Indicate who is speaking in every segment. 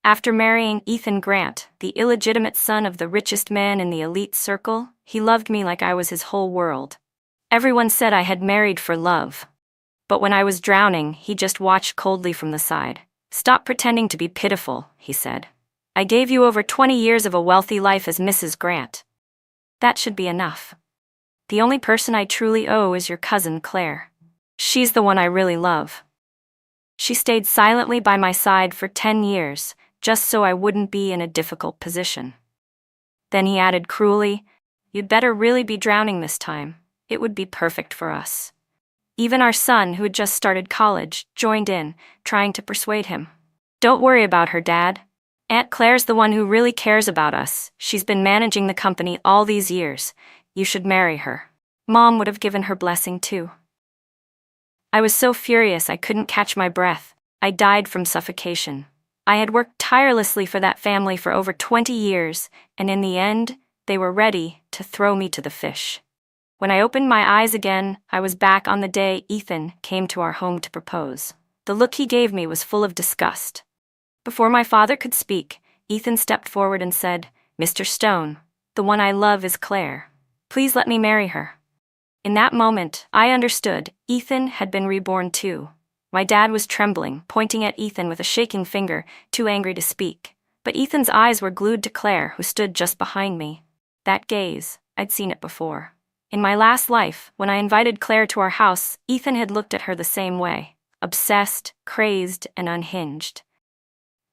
Speaker 1: After marrying Ethan Grant, the illegitimate son of the richest man in the elite circle, he loved me like I was his whole world. Everyone said I had married for love. But when I was drowning, he just watched coldly from the side. "Stop pretending to be pitiful," he said. "I gave you over 20 years of a wealthy life as Mrs. Grant. That should be enough. The only person I truly owe is your cousin Claire. She's the one I really love. She stayed silently by my side for 10 years, just so I wouldn't be in a difficult position." Then he added cruelly, "You'd better really be drowning this time. It would be perfect for us." Even our son, who had just started college, joined in, trying to persuade him. "Don't worry about her, Dad. Aunt Claire's the one who really cares about us. She's been managing the company all these years. You should marry her." Mom would have given her blessing too. I was so furious I couldn't catch my breath. I died from suffocation. I had worked tirelessly for that family for over 20 years, and in the end, they were ready to throw me to the fish. When I opened my eyes again, I was back on the day Ethan came to our home to propose. The look he gave me was full of disgust. Before my father could speak, Ethan stepped forward and said, "Mr. Stone, the one I love is Claire. Please let me marry her." In that moment, I understood Ethan had been reborn too. My dad was trembling, pointing at Ethan with a shaking finger, too angry to speak. But Ethan's eyes were glued to Claire, who stood just behind me. That gaze, I'd seen it before. In my last life, when I invited Claire to our house, Ethan had looked at her the same way, obsessed, crazed, and unhinged.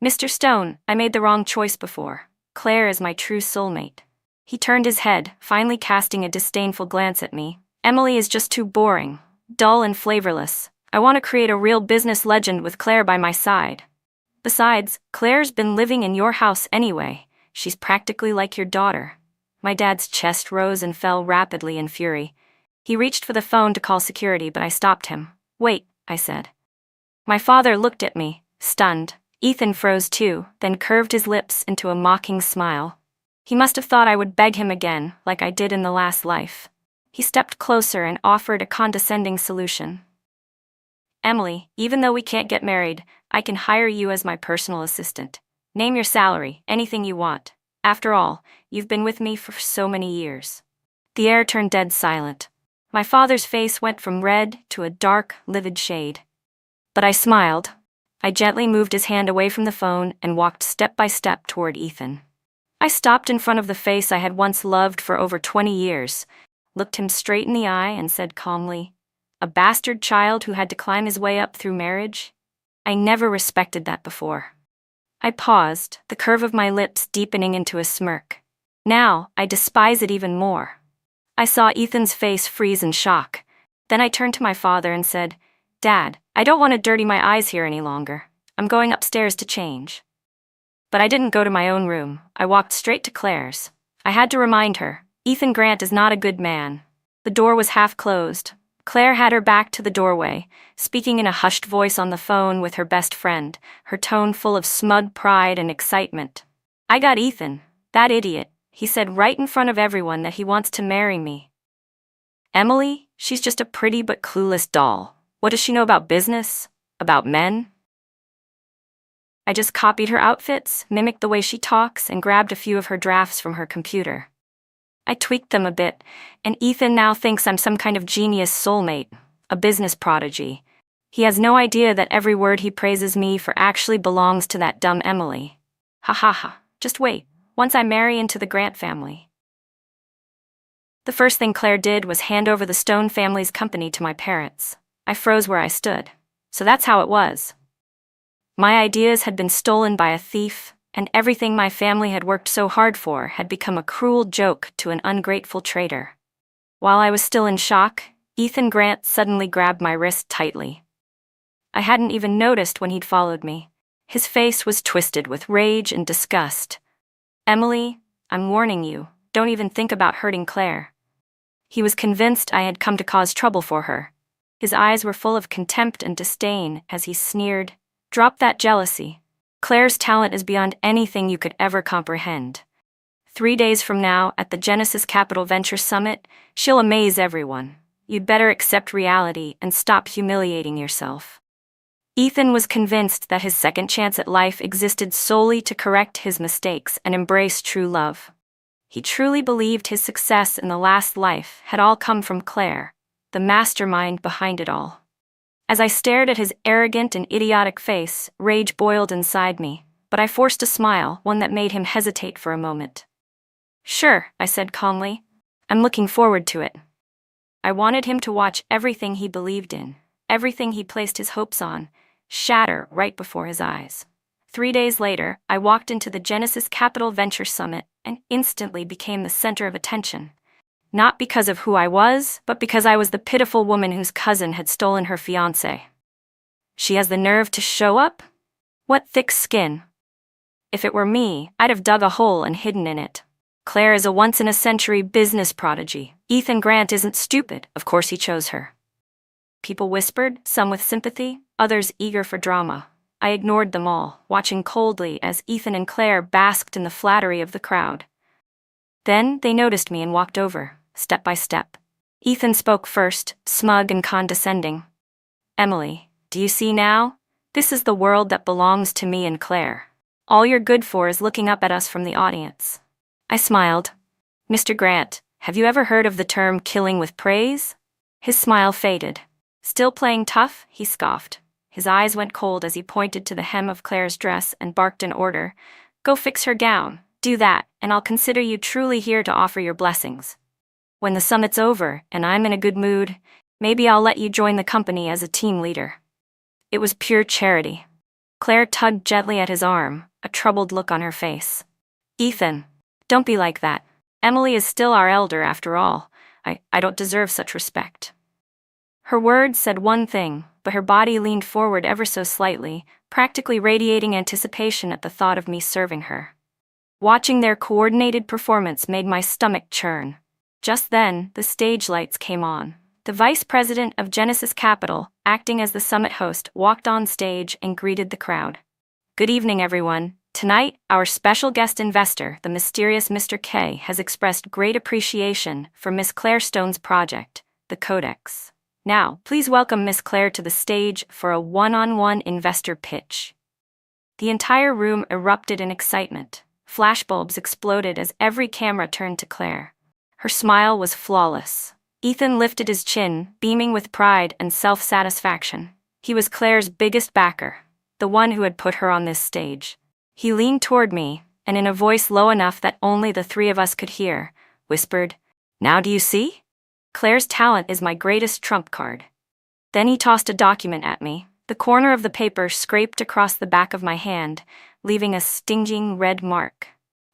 Speaker 1: "Mr. Stone, I made the wrong choice before. Claire is my true soulmate." He turned his head, finally casting a disdainful glance at me. "Emily is just too boring, dull and flavorless. I want to create a real business legend with Claire by my side. Besides, Claire's been living in your house anyway. She's practically like your daughter." My dad's chest rose and fell rapidly in fury. He reached for the phone to call security, but I stopped him. "Wait," I said. My father looked at me, stunned. Ethan froze too, then curved his lips into a mocking smile. He must have thought I would beg him again, like I did in the last life. He stepped closer and offered a condescending solution. "Emily, even though we can't get married, I can hire you as my personal assistant. Name your salary, anything you want. After all, you've been with me for so many years." The air turned dead silent. My father's face went from red to a dark, livid shade. But I smiled. I gently moved his hand away from the phone and walked step by step toward Ethan. I stopped in front of the face I had once loved for over 20 years, looked him straight in the eye and said calmly, "A bastard child who had to climb his way up through marriage? I never respected that before." I paused, the curve of my lips deepening into a smirk. Now, I despise it even more. I saw Ethan's face freeze in shock. Then I turned to my father and said, "Dad, I don't want to dirty my eyes here any longer. I'm going upstairs to change." But I didn't go to my own room. I walked straight to Claire's. I had to remind her, Ethan Grant is not a good man. The door was half closed. Claire had her back to the doorway, speaking in a hushed voice on the phone with her best friend, her tone full of smug pride and excitement. "I got Ethan, that idiot. He said right in front of everyone that he wants to marry me. Emily, she's just a pretty but clueless doll. What does she know about business? About men?" I just copied her outfits, mimicked the way she talks, and grabbed a few of her drafts from her computer. I tweaked them a bit, and Ethan now thinks I'm some kind of genius soulmate, a business prodigy. He has no idea that every word he praises me for actually belongs to that dumb Emily. Ha ha ha, just wait, once I marry into the Grant family. The first thing Claire did was hand over the Stone family's company to my parents. I froze where I stood. So that's how it was. My ideas had been stolen by a thief, and everything my family had worked so hard for had become a cruel joke to an ungrateful traitor. While I was still in shock, Ethan Grant suddenly grabbed my wrist tightly. I hadn't even noticed when he'd followed me. His face was twisted with rage and disgust. "Emily, I'm warning you, don't even think about hurting Claire." He was convinced I had come to cause trouble for her. His eyes were full of contempt and disdain as he sneered, "Drop that jealousy. Claire's talent is beyond anything you could ever comprehend. 3 days from now, at the Genesis Capital Venture Summit, she'll amaze everyone. You'd better accept reality and stop humiliating yourself." Ethan was convinced that his second chance at life existed solely to correct his mistakes and embrace true love. He truly believed his success in the last life had all come from Claire, the mastermind behind it all. As I stared at his arrogant and idiotic face, rage boiled inside me, but I forced a smile, one that made him hesitate for a moment. "Sure," I said calmly. "I'm looking forward to it." I wanted him to watch everything he believed in, everything he placed his hopes on, shatter right before his eyes. 3 days later, I walked into the Genesis Capital Venture Summit and instantly became the center of attention. Not because of who I was, but because I was the pitiful woman whose cousin had stolen her fiancé. She has the nerve to show up? What thick skin! If it were me, I'd have dug a hole and hidden in it. Claire is a once-in-a-century business prodigy. Ethan Grant isn't stupid. Of course he chose her. People whispered, some with sympathy, others eager for drama. I ignored them all, watching coldly as Ethan and Claire basked in the flattery of the crowd. Then they noticed me and walked over, step by step. Ethan spoke first, smug and condescending. "Emily, do you see now? This is the world that belongs to me and Claire. All you're good for is looking up at us from the audience." I smiled. "Mr. Grant, have you ever heard of the term killing with praise?" His smile faded. Still playing tough, he scoffed. His eyes went cold as he pointed to the hem of Claire's dress and barked an order. "Go fix her gown. Do that, and I'll consider you truly here to offer your blessings. When the summit's over and I'm in a good mood, maybe I'll let you join the company as a team leader." It was pure charity. Claire tugged gently at his arm, a troubled look on her face. "Ethan, don't be like that. Emily is still our elder after all. I don't deserve such respect." Her words said one thing, but her body leaned forward ever so slightly, practically radiating anticipation at the thought of me serving her. Watching their coordinated performance made my stomach churn. Just then, the stage lights came on. The vice president of Genesis Capital, acting as the summit host, walked on stage and greeted the crowd. "Good evening, everyone. Tonight, our special guest investor, the mysterious Mr. K, has expressed great appreciation for Miss Claire Stone's project, the Codex. Now, please welcome Miss Claire to the stage for a one-on-one investor pitch." The entire room erupted in excitement. Flashbulbs exploded as every camera turned to Claire. Her smile was flawless. Ethan lifted his chin, beaming with pride and self-satisfaction. He was Claire's biggest backer, the one who had put her on this stage. He leaned toward me, and in a voice low enough that only the three of us could hear, whispered, "Now do you see? Claire's talent is my greatest trump card." Then he tossed a document at me. The corner of the paper scraped across the back of my hand, leaving a stinging red mark.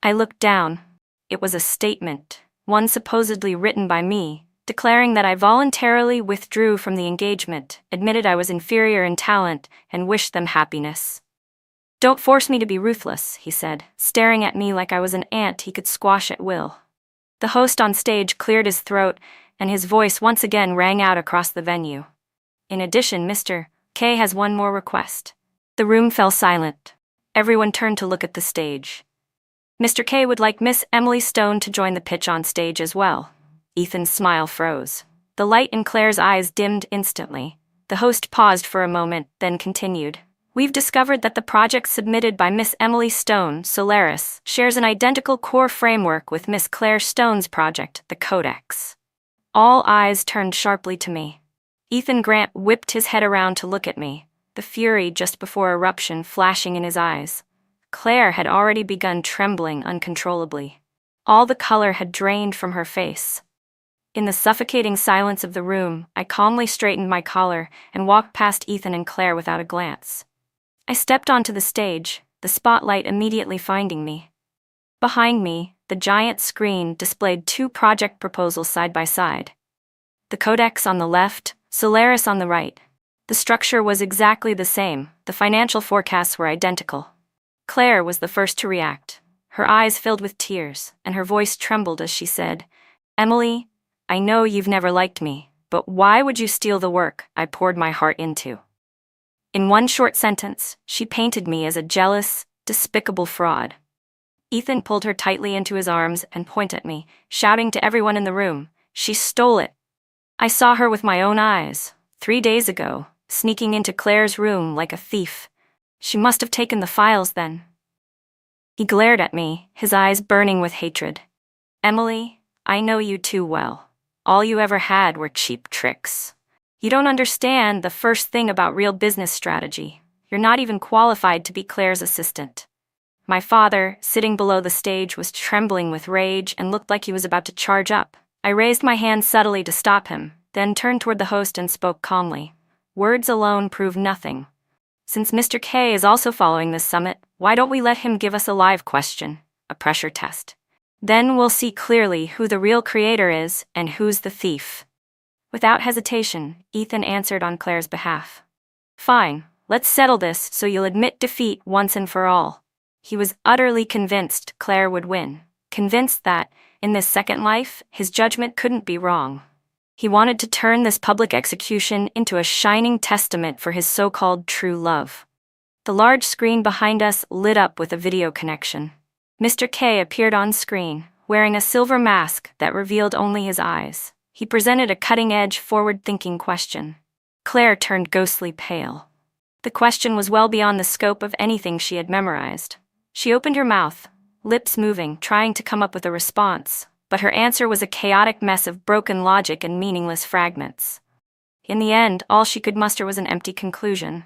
Speaker 1: I looked down. It was a statement, one supposedly written by me, declaring that I voluntarily withdrew from the engagement, admitted I was inferior in talent, and wished them happiness. "Don't force me to be ruthless," he said, staring at me like I was an ant he could squash at will. The host on stage cleared his throat, and his voice once again rang out across the venue. "In addition, Mr. K has one more request." The room fell silent. Everyone turned to look at the stage. "Mr. K would like Miss Emily Stone to join the pitch on stage as well." Ethan's smile froze. The light in Claire's eyes dimmed instantly. The host paused for a moment, then continued. "We've discovered that the project submitted by Miss Emily Stone, Solaris, shares an identical core framework with Miss Claire Stone's project, the Codex." All eyes turned sharply to me. Ethan Grant whipped his head around to look at me, the fury just before eruption flashing in his eyes. Claire had already begun trembling uncontrollably. All the color had drained from her face. In the suffocating silence of the room, I calmly straightened my collar and walked past Ethan and Claire without a glance. I stepped onto the stage, the spotlight immediately finding me. Behind me, the giant screen displayed 2 project proposals side by side. The Codex on the left, Solaris on the right. The structure was exactly the same, the financial forecasts were identical. Claire was the first to react. Her eyes filled with tears, and her voice trembled as she said, "Emily, I know you've never liked me, but why would you steal the work I poured my heart into?" In one short sentence, she painted me as a jealous, despicable fraud. Ethan pulled her tightly into his arms and pointed at me, shouting to everyone in the room, "She stole it. I saw her with my own eyes, 3 days ago, sneaking into Claire's room like a thief. She must have taken the files then. He glared at me, his eyes burning with hatred. Emily, I know you too well. All you ever had were cheap tricks. You don't understand the first thing about real business strategy. You're not even qualified to be Claire's assistant. My father, sitting below the stage, was trembling with rage and looked like he was about to charge up. I raised my hand subtly to stop him, then turned toward the host and spoke calmly. Words alone prove nothing. Since Mr. K is also following this summit, why don't we let him give us a live question, a pressure test? Then we'll see clearly who the real creator is and who's the thief. Without hesitation, Ethan answered on Claire's behalf. Fine, let's settle this so you'll admit defeat once and for all. He was utterly convinced Claire would win, convinced that, in this second life, his judgment couldn't be wrong. He wanted to turn this public execution into a shining testament for his so-called true love. The large screen behind us lit up with a video connection. Mr. K appeared on screen, wearing a silver mask that revealed only his eyes. He presented a cutting-edge, forward-thinking question. Claire turned ghostly pale. The question was well beyond the scope of anything she had memorized. She opened her mouth, lips moving, trying to come up with a response, but her answer was a chaotic mess of broken logic and meaningless fragments. In the end, all she could muster was an empty conclusion.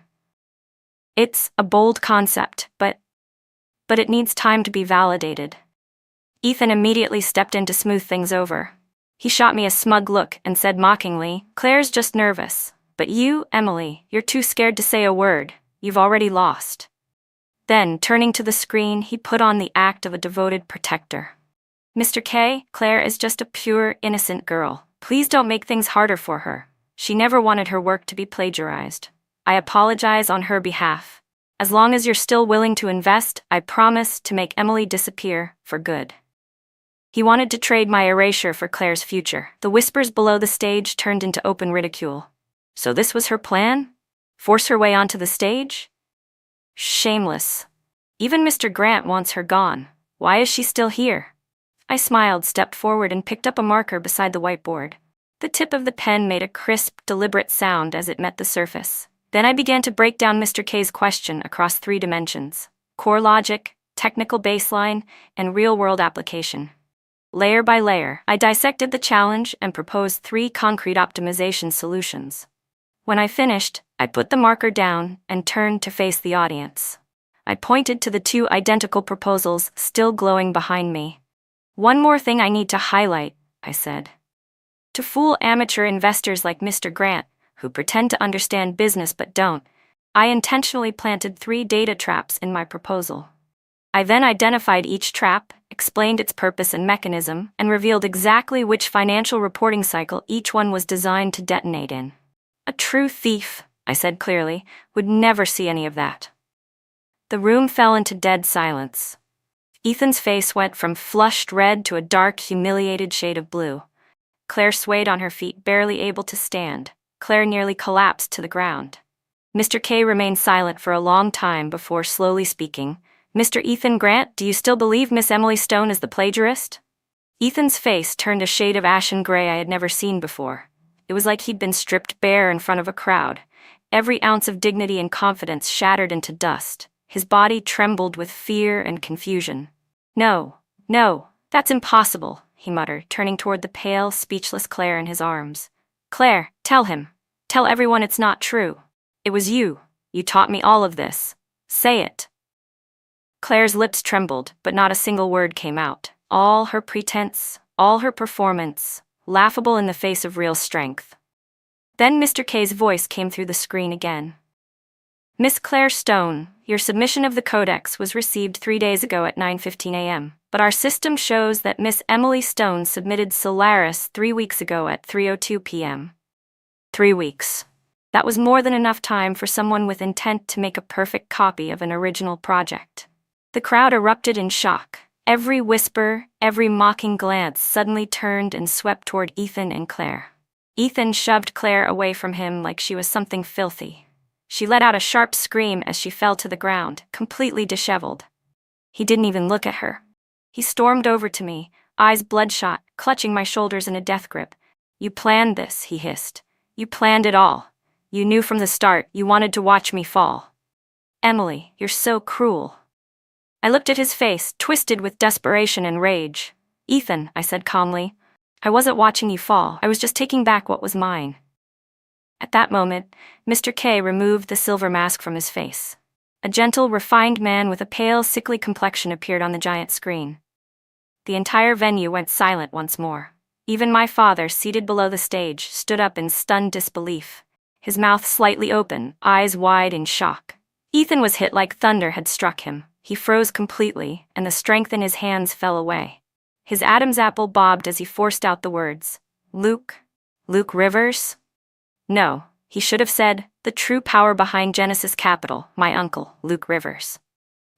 Speaker 1: It's a bold concept, but it needs time to be validated. Ethan immediately stepped in to smooth things over. He shot me a smug look and said mockingly, Claire's just nervous. But you, Emily, you're too scared to say a word. You've already lost. Then, turning to the screen, he put on the act of a devoted protector. Mr. K, Claire is just a pure, innocent girl. Please don't make things harder for her. She never wanted her work to be plagiarized. I apologize on her behalf. As long as you're still willing to invest, I promise to make Emily disappear for good. He wanted to trade my erasure for Claire's future. The whispers below the stage turned into open ridicule. So this was her plan? Force her way onto the stage? Shameless. Even Mr. Grant wants her gone. Why is she still here? I smiled, stepped forward, and picked up a marker beside the whiteboard. The tip of the pen made a crisp, deliberate sound as it met the surface. Then I began to break down Mr. K's question across 3 dimensions: core logic, technical baseline, and real-world application. Layer by layer, I dissected the challenge and proposed 3 concrete optimization solutions. When I finished, I put the marker down and turned to face the audience. I pointed to the 2 identical proposals still glowing behind me. One more thing I need to highlight, I said. To fool amateur investors like Mr. Grant, who pretend to understand business but don't, I intentionally planted 3 data traps in my proposal. I then identified each trap, explained its purpose and mechanism, and revealed exactly which financial reporting cycle each one was designed to detonate in. A true thief, I said clearly, would never see any of that. The room fell into dead silence. Ethan's face went from flushed red to a dark, humiliated shade of blue. Claire swayed on her feet, barely able to stand. Claire nearly collapsed to the ground. Mr. K remained silent for a long time before slowly speaking. Mr. Ethan Grant, do you still believe Miss Emily Stone is the plagiarist? Ethan's face turned a shade of ashen gray I had never seen before. It was like he'd been stripped bare in front of a crowd. Every ounce of dignity and confidence shattered into dust. His body trembled with fear and confusion. No, that's impossible, he muttered, turning toward the pale, speechless Claire in his arms. Claire, tell him. Tell everyone it's not true. It was you. You taught me all of this. Say it. Claire's lips trembled, but not a single word came out. All her pretense, all her performance, laughable in the face of real strength. Then Mr. K's voice came through the screen again. Miss Claire Stone, your submission of the codex was received 3 days ago at 9:15 a.m., but our system shows that Miss Emily Stone submitted Solaris 3 weeks ago at 3:02 p.m. 3 weeks. That was more than enough time for someone with intent to make a perfect copy of an original project. The crowd erupted in shock. Every whisper, every mocking glance suddenly turned and swept toward Ethan and Claire. Ethan shoved Claire away from him like she was something filthy. She let out a sharp scream as she fell to the ground, completely disheveled. He didn't even look at her. He stormed over to me, eyes bloodshot, clutching my shoulders in a death grip. You planned this, he hissed. You planned it all. You knew from the start you wanted to watch me fall. Emily, you're so cruel. I looked at his face, twisted with desperation and rage. Ethan, I said calmly, I wasn't watching you fall, I was just taking back what was mine. At that moment, Mr. K removed the silver mask from his face. A gentle, refined man with a pale, sickly complexion appeared on the giant screen. The entire venue went silent once more. Even my father, seated below the stage, stood up in stunned disbelief, his mouth slightly open, eyes wide in shock. Ethan was hit like thunder had struck him. He froze completely, and the strength in his hands fell away. His Adam's apple bobbed as he forced out the words, Luke Rivers? No, he should have said, the true power behind Genesis Capital, my uncle, Luke Rivers.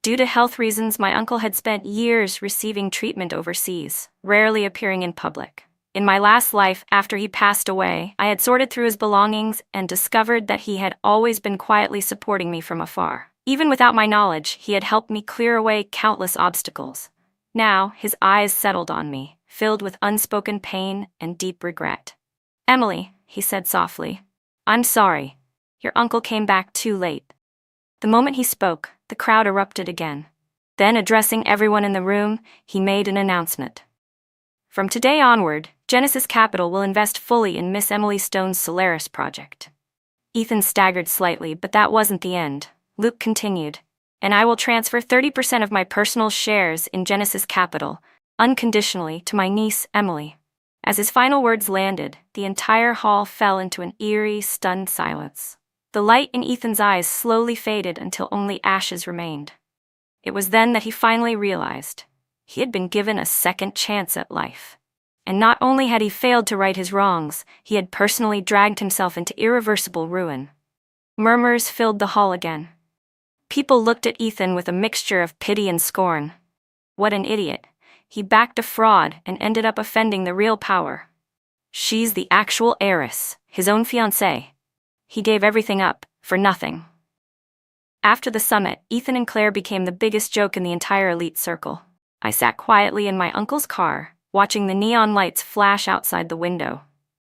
Speaker 1: Due to health reasons, my uncle had spent years receiving treatment overseas, rarely appearing in public. In my last life, after he passed away, I had sorted through his belongings and discovered that he had always been quietly supporting me from afar. Even without my knowledge, he had helped me clear away countless obstacles. Now, his eyes settled on me, filled with unspoken pain and deep regret. Emily, he said softly, I'm sorry. Your uncle came back too late. The moment he spoke, the crowd erupted again. Then, addressing everyone in the room, he made an announcement. From today onward, Genesis Capital will invest fully in Miss Emily Stone's Solaris project. Ethan staggered slightly, but that wasn't the end. Luke continued, and I will transfer 30% of my personal shares in Genesis Capital, unconditionally, to my niece, Emily. As his final words landed, the entire hall fell into an eerie, stunned silence. The light in Ethan's eyes slowly faded until only ashes remained. It was then that he finally realized he had been given a second chance at life. And not only had he failed to right his wrongs, he had personally dragged himself into irreversible ruin. Murmurs filled the hall again. People looked at Ethan with a mixture of pity and scorn. What an idiot. He backed a fraud and ended up offending the real power. She's the actual heiress, his own fiancée. He gave everything up, for nothing. After the summit, Ethan and Claire became the biggest joke in the entire elite circle. I sat quietly in my uncle's car, watching the neon lights flash outside the window.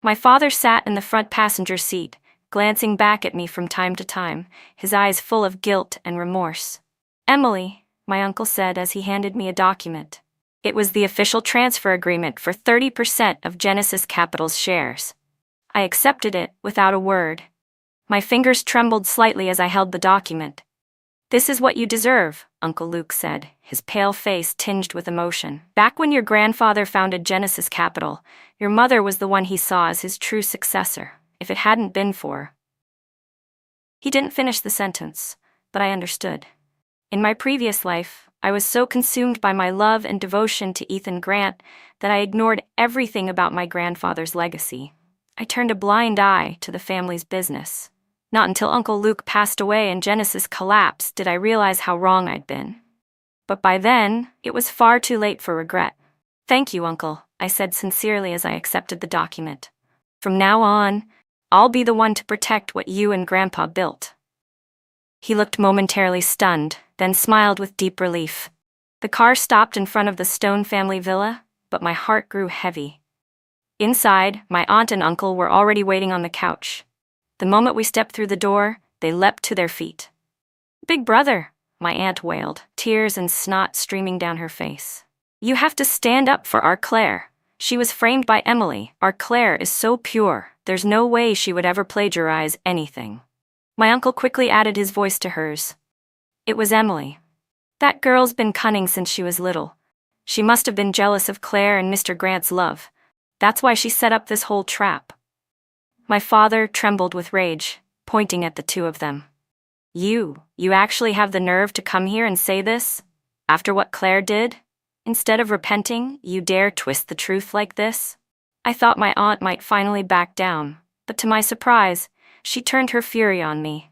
Speaker 1: My father sat in the front passenger seat, glancing back at me from time to time, his eyes full of guilt and remorse. Emily, my uncle said as he handed me a document. It was the official transfer agreement for 30% of Genesis Capital's shares. I accepted it without a word. My fingers trembled slightly as I held the document. This is what you deserve, Uncle Luke said, his pale face tinged with emotion. Back when your grandfather founded Genesis Capital, your mother was the one he saw as his true successor. If it hadn't been for... He didn't finish the sentence, but I understood. In my previous life, I was so consumed by my love and devotion to Ethan Grant that I ignored everything about my grandfather's legacy. I turned a blind eye to the family's business. Not until Uncle Luke passed away and Genesis collapsed did I realize how wrong I'd been. But by then, it was far too late for regret. Thank you, Uncle, I said sincerely as I accepted the document. From now on, I'll be the one to protect what you and Grandpa built. He looked momentarily stunned, then smiled with deep relief. The car stopped in front of the Stone family villa, but my heart grew heavy. Inside, my aunt and uncle were already waiting on the couch. The moment we stepped through the door, they leapt to their feet. Big brother, my aunt wailed, tears and snot streaming down her face. You have to stand up for our Claire. She was framed by Emily. Our Claire is so pure, there's no way she would ever plagiarize anything. My uncle quickly added his voice to hers. It was Emily. That girl's been cunning since she was little. She must have been jealous of Claire and Mr. Grant's love. That's why she set up this whole trap. My father trembled with rage, pointing at the two of them. You actually have the nerve to come here and say this? After what Claire did? Instead of repenting, you dare twist the truth like this? I thought my aunt might finally back down, but to my surprise, she turned her fury on me.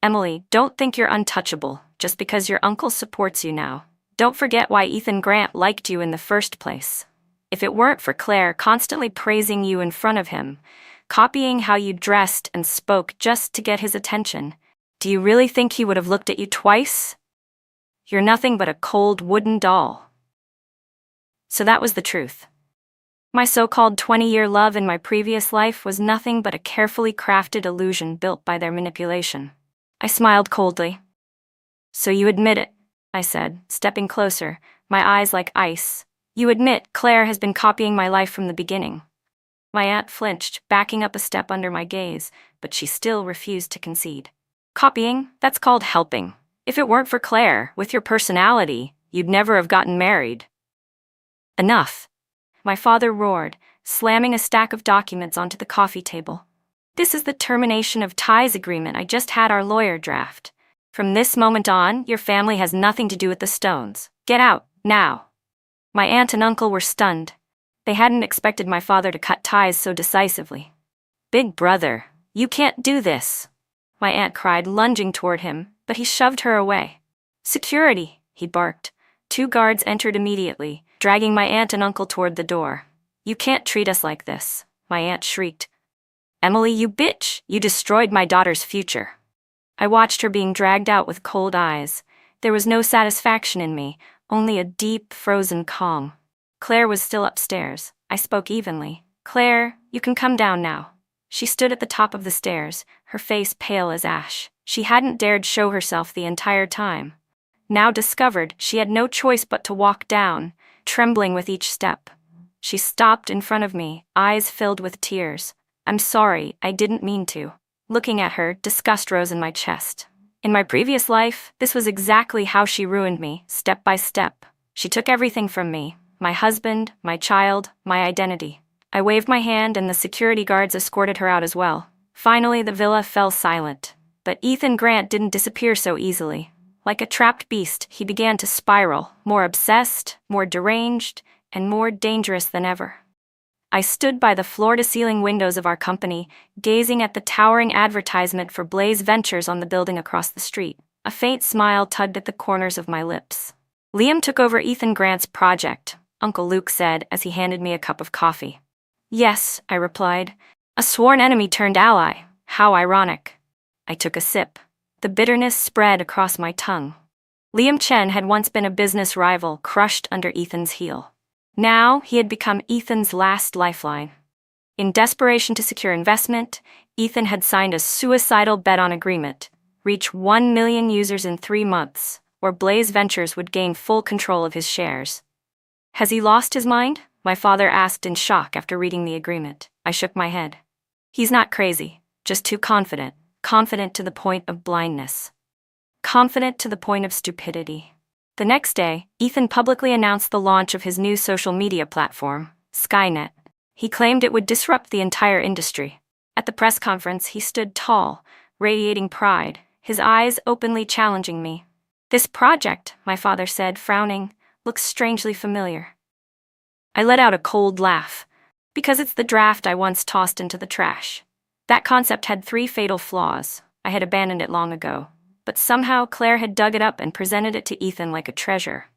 Speaker 1: Emily, don't think you're untouchable, just because your uncle supports you now. Don't forget why Ethan Grant liked you in the first place. If it weren't for Claire constantly praising you in front of him, copying how you dressed and spoke just to get his attention, do you really think he would have looked at you twice? You're nothing but a cold wooden doll. So that was the truth. My so-called 20-year love in my previous life was nothing but a carefully crafted illusion built by their manipulation. I smiled coldly. So you admit it, I said, stepping closer, my eyes like ice. You admit Claire has been copying my life from the beginning. My aunt flinched, backing up a step under my gaze, but she still refused to concede. Copying? That's called helping. If it weren't for Claire, with your personality, you'd never have gotten married. Enough, my father roared, slamming a stack of documents onto the coffee table. This is the termination of ties agreement I just had our lawyer draft. From this moment on, your family has nothing to do with the Stones. Get out, now. My aunt and uncle were stunned. They hadn't expected my father to cut ties so decisively. Big brother, you can't do this, my aunt cried, lunging toward him, but he shoved her away. Security, he barked. 2 guards entered immediately, dragging my aunt and uncle toward the door. You can't treat us like this, my aunt shrieked. Emily, you bitch, you destroyed my daughter's future. I watched her being dragged out with cold eyes. There was no satisfaction in me, only a deep, frozen calm. Claire was still upstairs. I spoke evenly. Claire, you can come down now. She stood at the top of the stairs, her face pale as ash. She hadn't dared show herself the entire time. Now discovered, she had no choice but to walk down, trembling with each step. She stopped in front of me, eyes filled with tears. I'm sorry, I didn't mean to. Looking at her, disgust rose in my chest. In my previous life, this was exactly how she ruined me, step by step. She took everything from me, my husband, my child, my identity. I waved my hand and the security guards escorted her out as well. Finally, the villa fell silent. But Ethan Grant didn't disappear so easily. Like a trapped beast, he began to spiral, more obsessed, more deranged, and more dangerous than ever. I stood by the floor-to-ceiling windows of our company, gazing at the towering advertisement for Blaze Ventures on the building across the street. A faint smile tugged at the corners of my lips. Liam took over Ethan Grant's project, Uncle Luke said as he handed me a cup of coffee. Yes, I replied. A sworn enemy turned ally. How ironic. I took a sip. The bitterness spread across my tongue. Liam Chen had once been a business rival crushed under Ethan's heel. Now he had become Ethan's last lifeline. In desperation to secure investment, Ethan had signed a suicidal bet-on agreement, reach 1 million users in 3 months, or Blaze Ventures would gain full control of his shares. Has he lost his mind? My father asked in shock after reading the agreement. I shook my head. He's not crazy, just too confident. Confident to the point of blindness. Confident to the point of stupidity. The next day, Ethan publicly announced the launch of his new social media platform, Skynet. He claimed it would disrupt the entire industry. At the press conference, he stood tall, radiating pride, his eyes openly challenging me. This project, my father said, frowning, looks strangely familiar. I let out a cold laugh, because it's the draft I once tossed into the trash. That concept had 3 fatal flaws. I had abandoned it long ago. But somehow Claire had dug it up and presented it to Ethan like a treasure.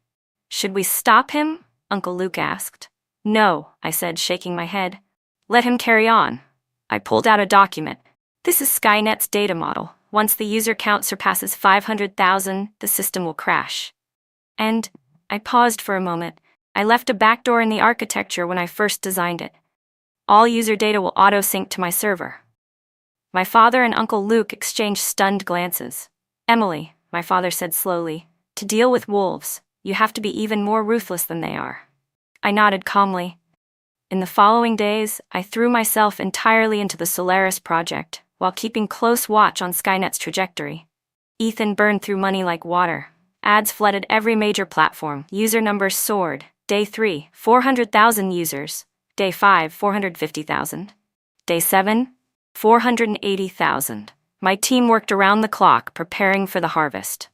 Speaker 1: Should we stop him? Uncle Luke asked. No, I said, shaking my head. Let him carry on. I pulled out a document. This is Skynet's data model. Once the user count surpasses 500,000, the system will crash. And I paused for a moment. I left a backdoor in the architecture when I first designed it. All user data will auto-sync to my server. My father and Uncle Luke exchanged stunned glances. Emily, my father said slowly, to deal with wolves, you have to be even more ruthless than they are. I nodded calmly. In the following days, I threw myself entirely into the Solaris project, while keeping close watch on Skynet's trajectory. Ethan burned through money like water. Ads flooded every major platform. User numbers soared. Day 3, 400,000 users. Day 5, 450,000. Day 7, 480,000. My team worked around the clock preparing for the harvest.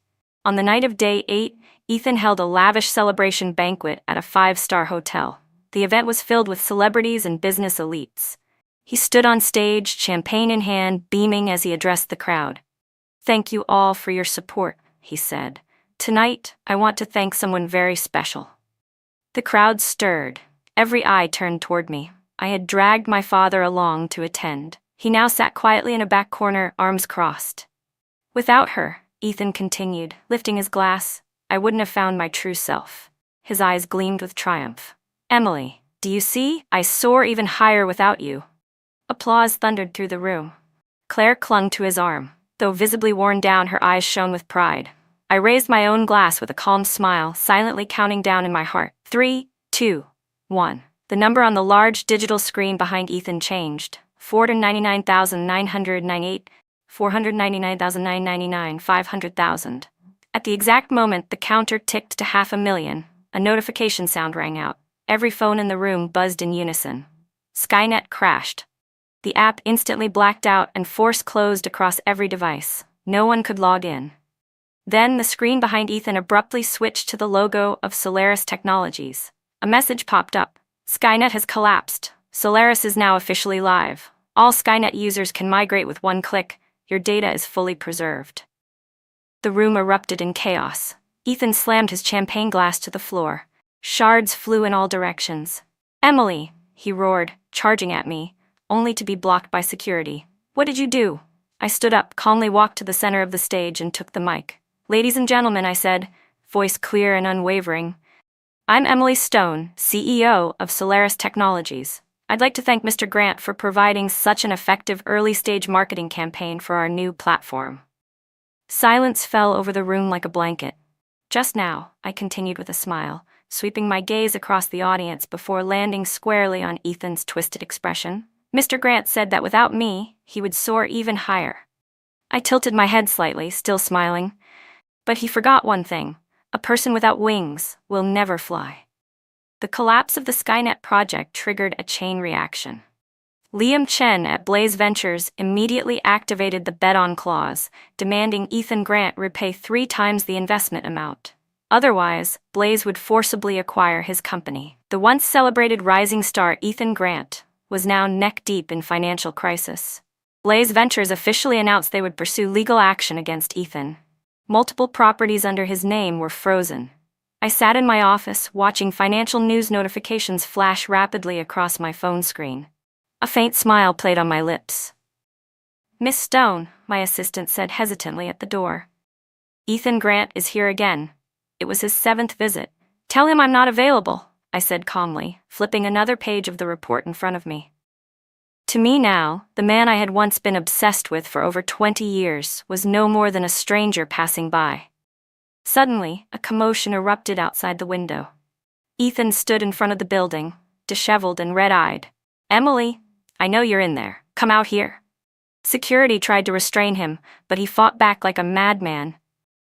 Speaker 1: On the night of Day 8, Ethan held a lavish celebration banquet at a 5-star hotel. The event was filled with celebrities and business elites. He stood on stage, champagne in hand, beaming as he addressed the crowd. Thank you all for your support, he said. Tonight, I want to thank someone very special. The crowd stirred. Every eye turned toward me. I had dragged my father along to attend. He now sat quietly in a back corner, arms crossed. Without her, Ethan continued, lifting his glass, I wouldn't have found my true self. His eyes gleamed with triumph. Emily, Do you see? I soar even higher without you." Applause thundered through the room. Claire clung to his arm. Though visibly worn down, her eyes shone with pride. I raised my own glass with a calm smile, silently counting down in my heart. 3, 2, 1. The number on the large digital screen behind Ethan changed. 499,998, 499,999, 500,000. At the exact moment the counter ticked to 500,000, a notification sound rang out. Every phone in the room buzzed in unison. Skynet crashed. The app instantly blacked out and force closed across every device. No one could log in. Then the screen behind Ethan abruptly switched to the logo of Solaris Technologies. A message popped up. Skynet has collapsed. Solaris is now officially live. All Skynet users can migrate with one click. Your data is fully preserved. The room erupted in chaos. Ethan slammed his champagne glass to the floor. Shards flew in all directions. "Emily," he roared, charging at me, only to be blocked by security. "What did you do?" I stood up, calmly walked to the center of the stage and took the mic. "Ladies and gentlemen," I said, voice clear and unwavering, "I'm Emily Stone, CEO of Solaris Technologies. I'd like to thank Mr. Grant for providing such an effective early-stage marketing campaign for our new platform." Silence fell over the room like a blanket. "Just now," I continued with a smile, sweeping my gaze across the audience before landing squarely on Ethan's twisted expression, "Mr. Grant said that without me, he would soar even higher." I tilted my head slightly, still smiling. But he forgot one thing. A person without wings will never fly. The collapse of the Skynet project triggered a chain reaction. Liam Chen at Blaze Ventures immediately activated the bet-on clause, demanding Ethan Grant repay 3 times the investment amount. Otherwise, Blaze would forcibly acquire his company. The once celebrated rising star Ethan Grant was now neck-deep in financial crisis. Blaze Ventures officially announced they would pursue legal action against Ethan. Multiple properties under his name were frozen. I sat in my office, watching financial news notifications flash rapidly across my phone screen. A faint smile played on my lips. "Miss Stone," my assistant said hesitantly at the door. "Ethan Grant is here again. It was his 7th visit. Tell him I'm not available," I said calmly, flipping another page of the report in front of me. To me now, the man I had once been obsessed with for over 20 years was no more than a stranger passing by. Suddenly, a commotion erupted outside the window. Ethan stood in front of the building, disheveled and red-eyed. "Emily, I know you're in there. Come out here." Security tried to restrain him, but he fought back like a madman.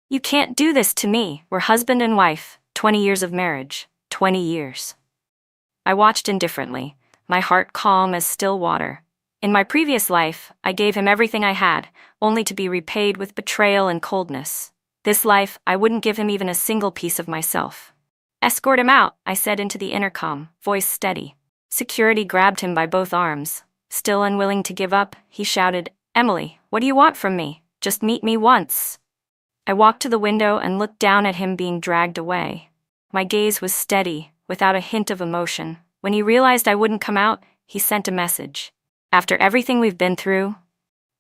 Speaker 1: "You can't do this to me. We're husband and wife, 20 years of marriage, 20 years." I watched indifferently, my heart calm as still water. In my previous life, I gave him everything I had, only to be repaid with betrayal and coldness. This life, I wouldn't give him even a single piece of myself. "Escort him out," I said into the intercom, voice steady. Security grabbed him by both arms. Still unwilling to give up, he shouted, "Emily, what do you want from me? Just meet me once." I walked to the window and looked down at him being dragged away. My gaze was steady, without a hint of emotion. When he realized I wouldn't come out, he sent a message. "After everything we've been through,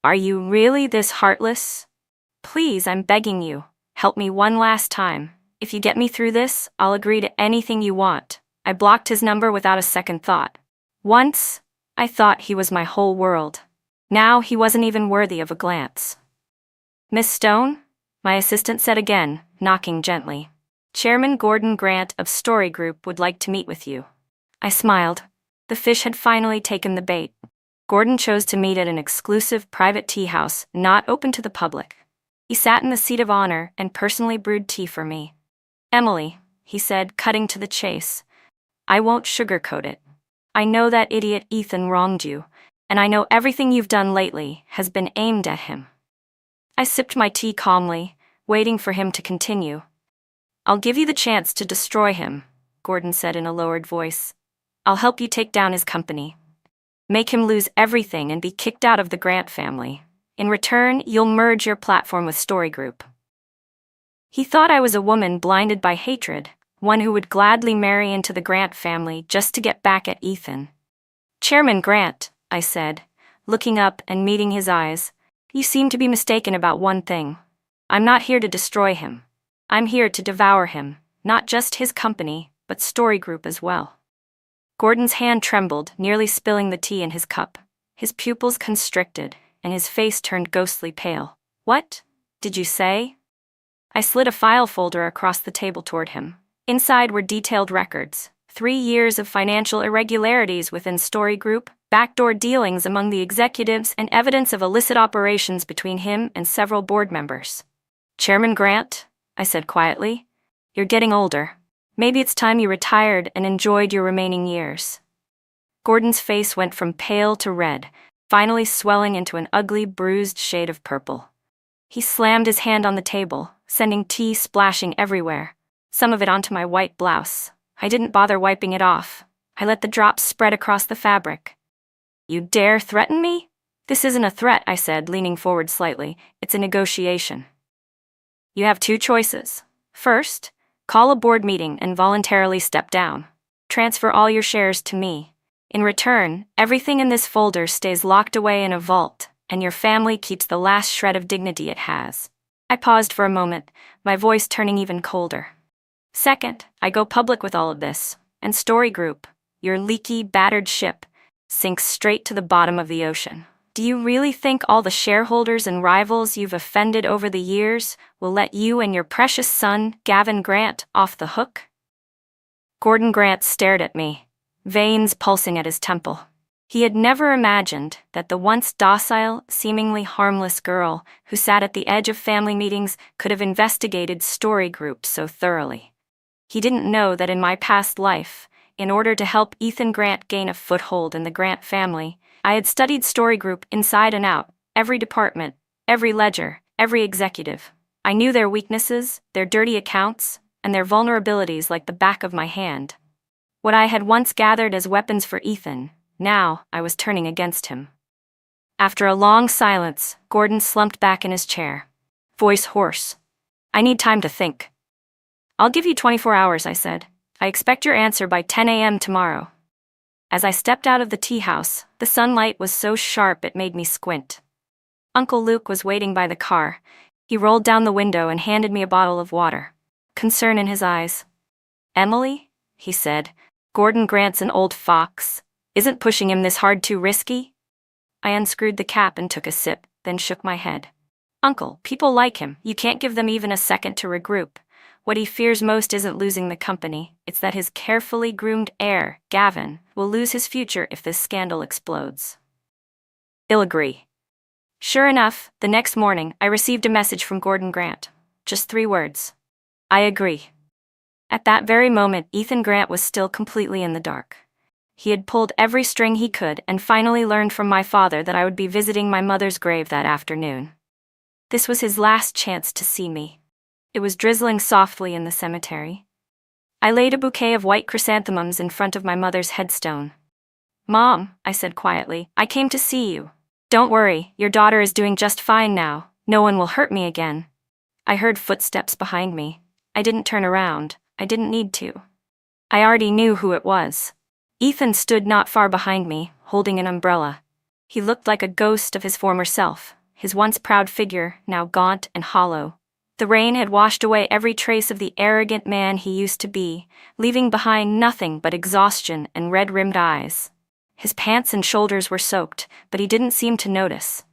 Speaker 1: are you really this heartless? Please, I'm begging you, help me one last time. If you get me through this, I'll agree to anything you want." I blocked his number without a second thought. Once, I thought he was my whole world. Now he wasn't even worthy of a glance. "Miss Stone?" my assistant said again, knocking gently. "Chairman Gordon Grant of Story Group would like to meet with you." I smiled. The fish had finally taken the bait. Gordon chose to meet at an exclusive private tea house not open to the public. He sat in the seat of honor and personally brewed tea for me. "Emily," he said, cutting to the chase, "I won't sugarcoat it. I know that idiot Ethan wronged you, and I know everything you've done lately has been aimed at him." I sipped my tea calmly, waiting for him to continue. "I'll give you the chance to destroy him," Gordon said in a lowered voice. "I'll help you take down his company. Make him lose everything and be kicked out of the Grant family. In return, you'll merge your platform with Story Group." He thought I was a woman blinded by hatred, one who would gladly marry into the Grant family just to get back at Ethan. "Chairman Grant," I said, looking up and meeting his eyes, "you seem to be mistaken about one thing. I'm not here to destroy him. I'm here to devour him, not just his company, but Story Group as well." Gordon's hand trembled, nearly spilling the tea in his cup. His pupils constricted, and his face turned ghostly pale. What did you say? I slid a file folder across the table toward him. Inside were detailed records, 3 years of financial irregularities within Story Group, backdoor dealings among the executives, and evidence of illicit operations between him and several board members. Chairman Grant, I said quietly, you're getting older. Maybe it's time you retired and enjoyed your remaining years. Gordon's face went from pale to red, finally swelling into an ugly, bruised shade of purple. He slammed his hand on the table, sending tea splashing everywhere, some of it onto my white blouse. I didn't bother wiping it off. I let the drops spread across the fabric. You dare threaten me? This isn't a threat, I said, leaning forward slightly. It's a negotiation. You have 2 choices. First, call a board meeting and voluntarily step down. Transfer all your shares to me. In return, everything in this folder stays locked away in a vault, and your family keeps the last shred of dignity it has. I paused for a moment, my voice turning even colder. Second, I go public with all of this, and Story Group, your leaky, battered ship, sinks straight to the bottom of the ocean. Do you really think all the shareholders and rivals you've offended over the years will let you and your precious son, Gavin Grant, off the hook? Gordon Grant stared at me, veins pulsing at his temple. He had never imagined that the once docile, seemingly harmless girl who sat at the edge of family meetings could have investigated Story Group so thoroughly. He didn't know that in my past life, in order to help Ethan Grant gain a foothold in the Grant family, I had studied Story Group inside and out, every department, every ledger, every executive. I knew their weaknesses, their dirty accounts, and their vulnerabilities like the back of my hand. What I had once gathered as weapons for Ethan, now I was turning against him. After a long silence, Gordon slumped back in his chair, voice hoarse. I need time to think. I'll give you 24 hours, I said. I expect your answer by 10 a.m. tomorrow. As I stepped out of the tea house, the sunlight was so sharp it made me squint. Uncle Luke was waiting by the car. He rolled down the window and handed me a bottle of water, concern in his eyes. Emily, he said, Gordon Grant's an old fox. Isn't pushing him this hard too risky? I unscrewed the cap and took a sip, then shook my head. Uncle, people like him. You can't give them even a second to regroup. What he fears most isn't losing the company, it's that his carefully groomed heir, Gavin, will lose his future if this scandal explodes. He'll agree. Sure enough, the next morning, I received a message from Gordon Grant. Just 3 words. I agree. At that very moment, Ethan Grant was still completely in the dark. He had pulled every string he could and finally learned from my father that I would be visiting my mother's grave that afternoon. This was his last chance to see me. It was drizzling softly in the cemetery. I laid a bouquet of white chrysanthemums in front of my mother's headstone. Mom, I said quietly, I came to see you. Don't worry, your daughter is doing just fine now. No one will hurt me again. I heard footsteps behind me. I didn't turn around. I didn't need to. I already knew who it was. Ethan stood not far behind me, holding an umbrella. He looked like a ghost of his former self, his once proud figure now gaunt and hollow. The rain had washed away every trace of the arrogant man he used to be, leaving behind nothing but exhaustion and red-rimmed eyes. His pants and shoulders were soaked, but he didn't seem to notice.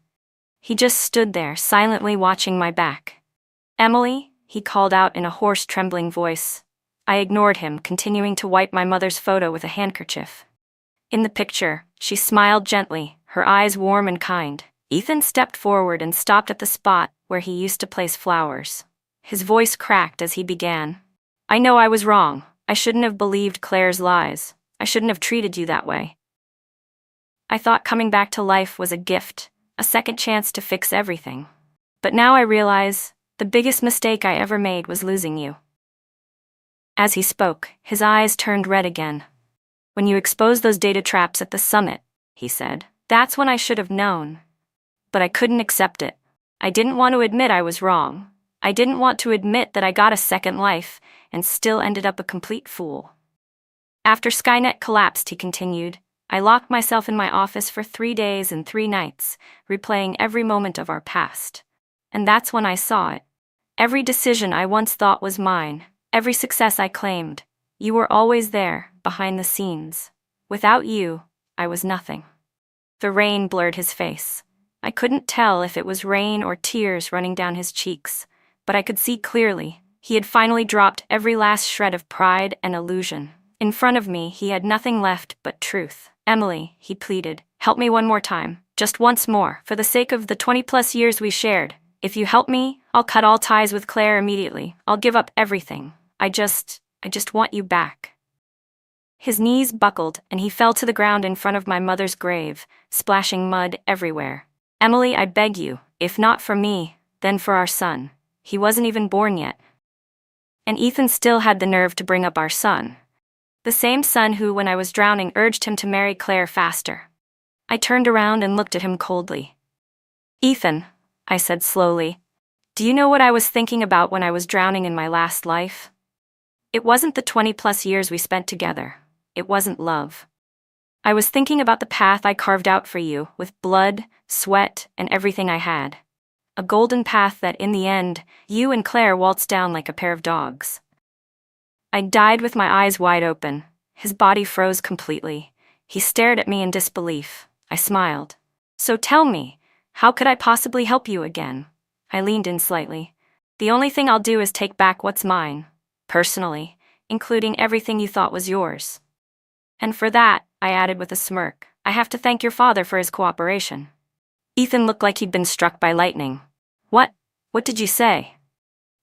Speaker 1: He just stood there, silently watching my back. Emily, he called out in a hoarse, trembling voice. I ignored him, continuing to wipe my mother's photo with a handkerchief. In the picture, she smiled gently, her eyes warm and kind. Ethan stepped forward and stopped at the spot where he used to place flowers. His voice cracked as he began. I know I was wrong. I shouldn't have believed Claire's lies. I shouldn't have treated you that way. I thought coming back to life was a gift, a second chance to fix everything. But now I realize the biggest mistake I ever made was losing you. As he spoke, his eyes turned red again. When you exposed those data traps at the summit, he said, that's when I should have known. But I couldn't accept it. I didn't want to admit I was wrong. I didn't want to admit that I got a second life and still ended up a complete fool. After Skynet collapsed, he continued, I locked myself in my office for 3 days and 3 nights, replaying every moment of our past. And that's when I saw it. Every decision I once thought was mine, every success I claimed, you were always there, behind the scenes. Without you, I was nothing. The rain blurred his face. I couldn't tell if it was rain or tears running down his cheeks, but I could see clearly. He had finally dropped every last shred of pride and illusion. In front of me, he had nothing left but truth. Emily, he pleaded, help me one more time, just once more, for the sake of the 20+ years we shared. If you help me, I'll cut all ties with Claire immediately. I'll give up everything. I just want you back. His knees buckled and he fell to the ground in front of my mother's grave, splashing mud everywhere. Emily, I beg you, if not for me, then for our son. He wasn't even born yet. And Ethan still had the nerve to bring up our son. The same son who, when I was drowning, urged him to marry Claire faster. I turned around and looked at him coldly. Ethan, I said slowly, do you know what I was thinking about when I was drowning in my last life? It wasn't the 20+ years we spent together. It wasn't love. I was thinking about the path I carved out for you, with blood, sweat, and everything I had. A golden path that, in the end, you and Claire waltzed down like a pair of dogs. I died with my eyes wide open. His body froze completely. He stared at me in disbelief. I smiled. So tell me, how could I possibly help you again? I leaned in slightly. The only thing I'll do is take back what's mine, personally, including everything you thought was yours. And for that, I added with a smirk, I have to thank your father for his cooperation. Ethan looked like he'd been struck by lightning. What did you say?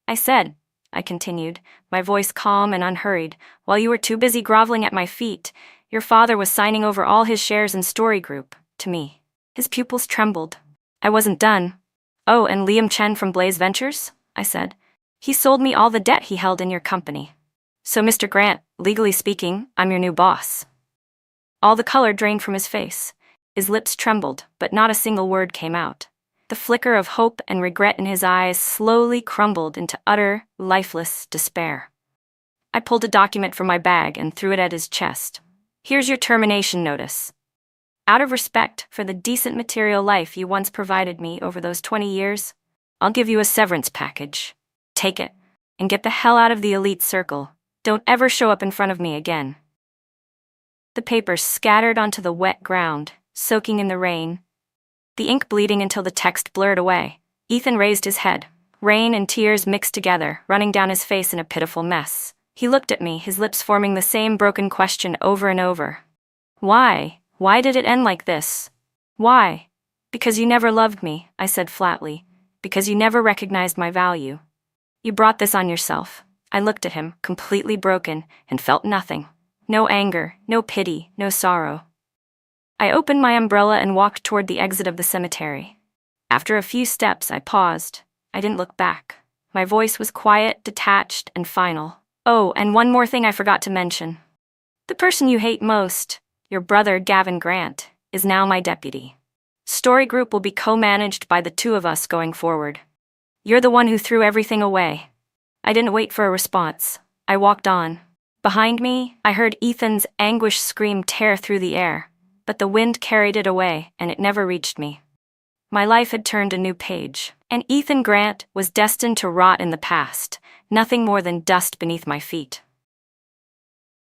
Speaker 1: I said, I continued, my voice calm and unhurried, while you were too busy groveling at my feet, your father was signing over all his shares in Story Group, to me. His pupils trembled. I wasn't done. Oh, and Liam Chen from Blaze Ventures? I said. He sold me all the debt he held in your company. So Mr. Grant, legally speaking, I'm your new boss. All the color drained from his face. His lips trembled, but not a single word came out. The flicker of hope and regret in his eyes slowly crumbled into utter, lifeless despair. I pulled a document from my bag and threw it at his chest. Here's your termination notice. Out of respect for the decent material life you once provided me over those 20 years, I'll give you a severance package. Take it, and get the hell out of the elite circle. Don't ever show up in front of me again. The papers scattered onto the wet ground, soaking in the rain, the ink bleeding until the text blurred away. Ethan raised his head. Rain and tears mixed together, running down his face in a pitiful mess. He looked at me, his lips forming the same broken question over and over. Why? Why did it end like this? Why? Because you never loved me, I said flatly. Because you never recognized my value. You brought this on yourself. I looked at him, completely broken, and felt nothing. No anger, no pity, no sorrow. I opened my umbrella and walked toward the exit of the cemetery. After a few steps, I paused. I didn't look back. My voice was quiet, detached, and final. Oh, and one more thing I forgot to mention. The person you hate most, your brother Gavin Grant, is now my deputy. Story Group will be co-managed by the two of us going forward. You're the one who threw everything away. I didn't wait for a response. I walked on. Behind me, I heard Ethan's anguished scream tear through the air, but the wind carried it away and it never reached me. My life had turned a new page, and Ethan Grant was destined to rot in the past, nothing more than dust beneath my feet.